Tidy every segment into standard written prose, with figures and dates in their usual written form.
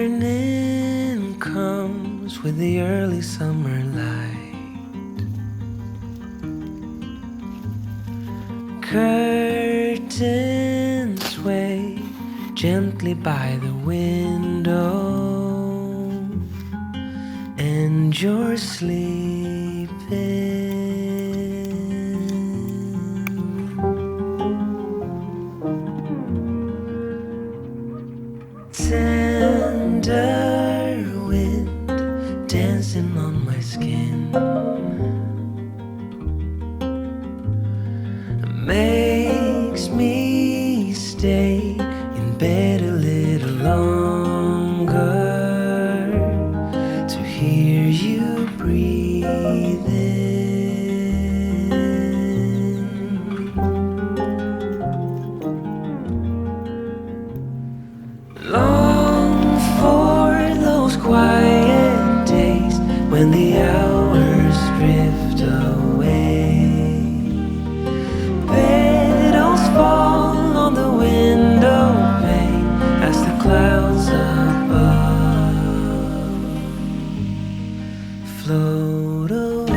Morning comes with the early summer light. Curtains sway gently by the window, and you're sleeping. Tender wind dancing on my skin makes me stay in bed a little longer to hear you breathing. Long for those quiet days when the hours drift away. Petals fall on the window pane as the clouds above float away.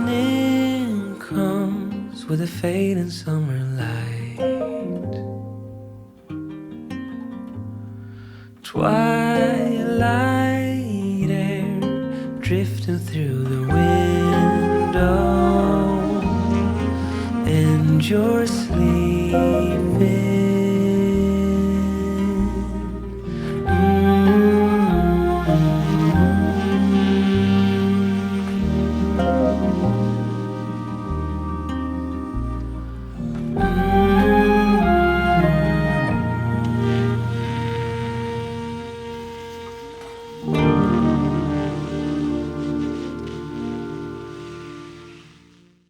Evening comes with a fading summer light. Twilight air drifting through the window, and you're sleeping.